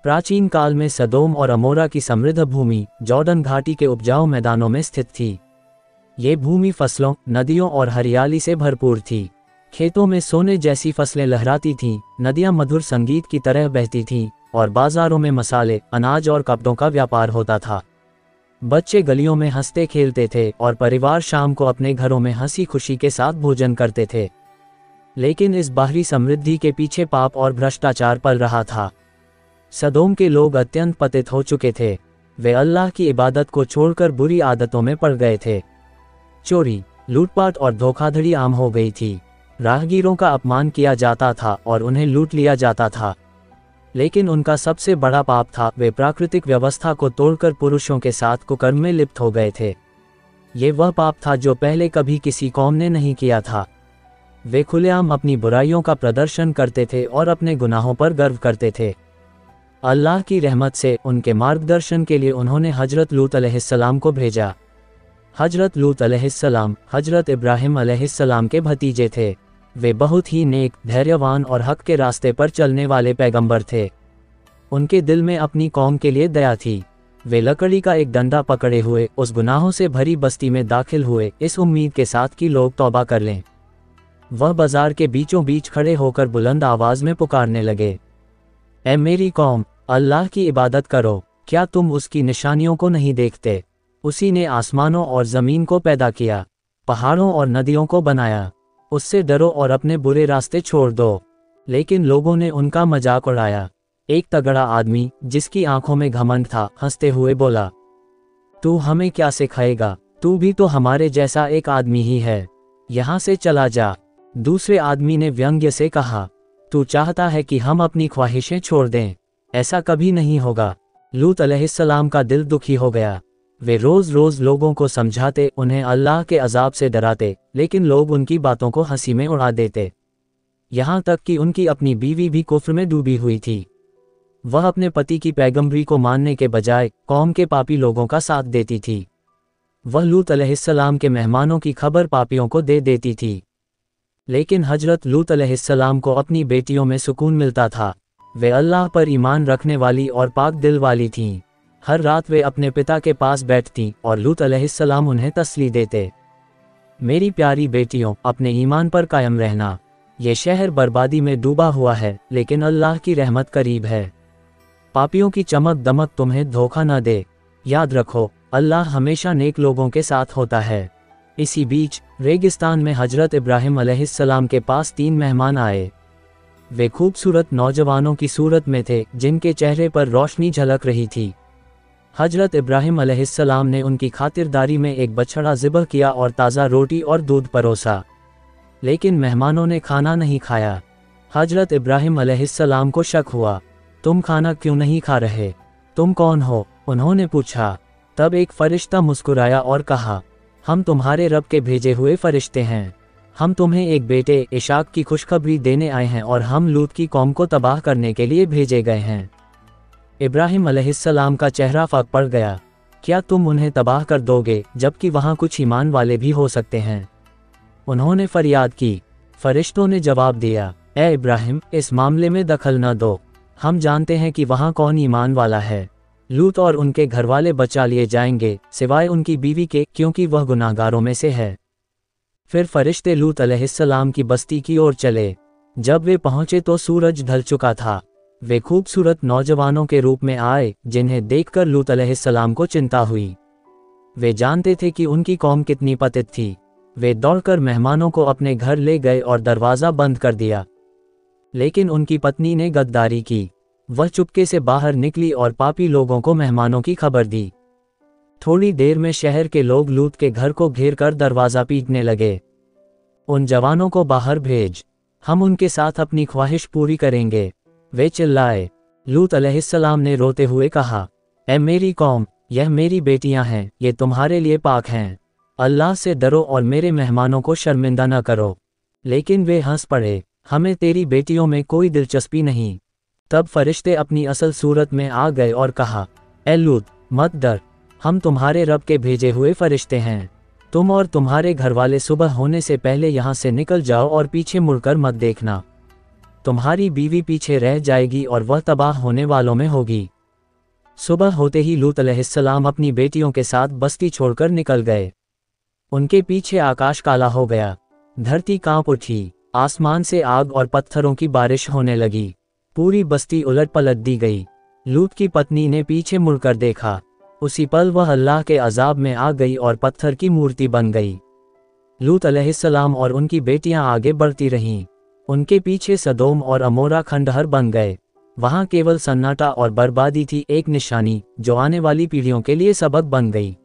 प्राचीन काल में सदोम और अमोरा की समृद्ध भूमि जॉर्डन घाटी के उपजाऊ मैदानों में स्थित थी। ये भूमि फसलों, नदियों और हरियाली से भरपूर थी। खेतों में सोने जैसी फसलें लहराती थीं, नदियां मधुर संगीत की तरह बहती थीं और बाजारों में मसाले, अनाज और कपड़ों का व्यापार होता था। बच्चे गलियों में हंसते खेलते थे और परिवार शाम को अपने घरों में हंसी खुशी के साथ भोजन करते थे। लेकिन इस बाहरी समृद्धि के पीछे पाप और भ्रष्टाचार पल रहा था। सदोम के लोग अत्यंत पतित हो चुके थे। वे अल्लाह की इबादत को छोड़कर बुरी आदतों में पड़ गए थे। चोरी, लूटपाट और धोखाधड़ी आम हो गई थी। राहगीरों का अपमान किया जाता था और उन्हें लूट लिया जाता था। लेकिन उनका सबसे बड़ा पाप था, वे प्राकृतिक व्यवस्था को तोड़कर पुरुषों के साथ कुकर्म में लिप्त हो गए थे। ये वह पाप था जो पहले कभी किसी कौम ने नहीं किया था। वे खुलेआम अपनी बुराइयों का प्रदर्शन करते थे और अपने गुनाहों पर गर्व करते थे। अल्लाह की रहमत से उनके मार्गदर्शन के लिए उन्होंने हजरत लूत अलैहिस्सलाम को भेजा। हजरत लूत अलैहिस्सलाम हजरत इब्राहिम अलैहिस्सलाम के भतीजे थे। वे बहुत ही नेक, धैर्यवान और हक के रास्ते पर चलने वाले पैगंबर थे। उनके दिल में अपनी कौम के लिए दया थी। वे लकड़ी का एक डंडा पकड़े हुए उस गुनाहों से भरी बस्ती में दाखिल हुए, इस उम्मीद के साथ कि लोग तौबा कर लें। वह बाजार के बीचों बीच खड़े होकर बुलंद आवाज में पुकारने लगे, ऐ मेरी कौम, अल्लाह की इबादत करो। क्या तुम उसकी निशानियों को नहीं देखते? उसी ने आसमानों और ज़मीन को पैदा किया, पहाड़ों और नदियों को बनाया। उससे डरो और अपने बुरे रास्ते छोड़ दो। लेकिन लोगों ने उनका मजाक उड़ाया। एक तगड़ा आदमी, जिसकी आंखों में घमंड था, हंसते हुए बोला, तू हमें क्या सिखाएगा? तू भी तो हमारे जैसा एक आदमी ही है। यहाँ से चला जा। दूसरे आदमी ने व्यंग्य से कहा, तू चाहता है कि हम अपनी ख्वाहिशें छोड़ दें? ऐसा कभी नहीं होगा। लूत अलैहिस्सलाम का दिल दुखी हो गया। वे रोज रोज लोगों को समझाते, उन्हें अल्लाह के अजाब से डराते, लेकिन लोग उनकी बातों को हंसी में उड़ा देते। यहाँ तक कि उनकी अपनी बीवी भी कुफ्र में डूबी हुई थी। वह अपने पति की पैगंबरी को मानने के बजाय कौम के पापी लोगों का साथ देती थी। वह लूत अलैहिस्सलाम के मेहमानों की खबर पापियों को दे देती थी। लेकिन हजरत लूत अलैहिस्सलाम को अपनी बेटियों में सुकून मिलता था। वे अल्लाह पर ईमान रखने वाली और पाक दिल वाली थीं। हर रात वे अपने पिता के पास बैठतीं और लूत अलैहिस्सलाम उन्हें तसल्ली देते, मेरी प्यारी बेटियों, अपने ईमान पर कायम रहना। ये शहर बर्बादी में डूबा हुआ है, लेकिन अल्लाह की रहमत करीब है। पापियों की चमक दमक तुम्हें धोखा न दे। याद रखो, अल्लाह हमेशा नेक लोगों के साथ होता है। इसी बीच रेगिस्तान में हजरत इब्राहिम अलैहिस्सलाम के पास 3 मेहमान आए। वे खूबसूरत नौजवानों की सूरत में थे, जिनके चेहरे पर रोशनी झलक रही थी। हजरत इब्राहिम अलैहिस्सलाम ने उनकी खातिरदारी में एक बछड़ा ज़िबह किया और ताज़ा रोटी और दूध परोसा। लेकिन मेहमानों ने खाना नहीं खाया। हजरत इब्राहिम अलैहिस्सलाम को शक हुआ, तुम खाना क्यों नहीं खा रहे? तुम कौन हो? उन्होंने पूछा। तब एक फरिश्ता मुस्कुराया और कहा, हम तुम्हारे रब के भेजे हुए फरिश्ते हैं। हम तुम्हें एक बेटे इशाक की खुशखबरी देने आए हैं और हम लूत की कौम को तबाह करने के लिए भेजे गए हैं। इब्राहिम अलैहिस्सलाम का चेहरा फाक पड़ गया। क्या तुम उन्हें तबाह कर दोगे, जबकि वहाँ कुछ ईमान वाले भी हो सकते हैं? उन्होंने फरियाद की। फरिश्तों ने जवाब दिया, ए इब्राहिम, इस मामले में दखल न दो। हम जानते हैं कि वहाँ कौन ईमान वाला है। लूत और उनके घरवाले बचा लिए जाएंगे, सिवाय उनकी बीवी के, क्योंकि वह गुनाहगारों में से है। फिर फरिश्ते लूत अलैहिस्सलाम की बस्ती की ओर चले। जब वे पहुंचे तो सूरज ढल चुका था। वे खूबसूरत नौजवानों के रूप में आए, जिन्हें देखकर लूत अलैहिस्सलाम को चिंता हुई। वे जानते थे कि उनकी कौम कितनी पतित थी। वे दौड़कर मेहमानों को अपने घर ले गए और दरवाज़ा बंद कर दिया। लेकिन उनकी पत्नी ने गद्दारी की। वह चुपके से बाहर निकली और पापी लोगों को मेहमानों की खबर दी। थोड़ी देर में शहर के लोग लूत के घर को घेर कर दरवाज़ा पीटने लगे। उन जवानों को बाहर भेज, हम उनके साथ अपनी ख्वाहिश पूरी करेंगे। वे चिल्लाए। लूत अलैहिस्सलाम ने रोते हुए कहा, ऐ मेरी कौम, यह मेरी बेटियां हैं, ये तुम्हारे लिए पाक हैं। अल्लाह से डरो और मेरे मेहमानों को शर्मिंदा न करो। लेकिन वे हंस पड़े, हमें तेरी बेटियों में कोई दिलचस्पी नहीं। तब फरिश्ते अपनी असल सूरत में आ गए और कहा, ए लूत, मत डर, हम तुम्हारे रब के भेजे हुए फरिश्ते हैं। तुम और तुम्हारे घरवाले सुबह होने से पहले यहाँ से निकल जाओ और पीछे मुड़कर मत देखना। तुम्हारी बीवी पीछे रह जाएगी और वह तबाह होने वालों में होगी। सुबह होते ही लूत अलैहिस्सलाम अपनी बेटियों के साथ बस्ती छोड़कर निकल गए। उनके पीछे आकाश काला हो गया, धरती कांप उठी, आसमान से आग और पत्थरों की बारिश होने लगी, पूरी बस्ती उलट पलट दी गई। लूत की पत्नी ने पीछे मुड़कर देखा, उसी पल वह अल्लाह के अजाब में आ गई और पत्थर की मूर्ति बन गई। लूत अलैहिस्सलाम और उनकी बेटियां आगे बढ़ती रहीं, उनके पीछे सदोम और अमोरा खंडहर बन गए। वहां केवल सन्नाटा और बर्बादी थी, एक निशानी जो आने वाली पीढ़ियों के लिए सबक बन गई।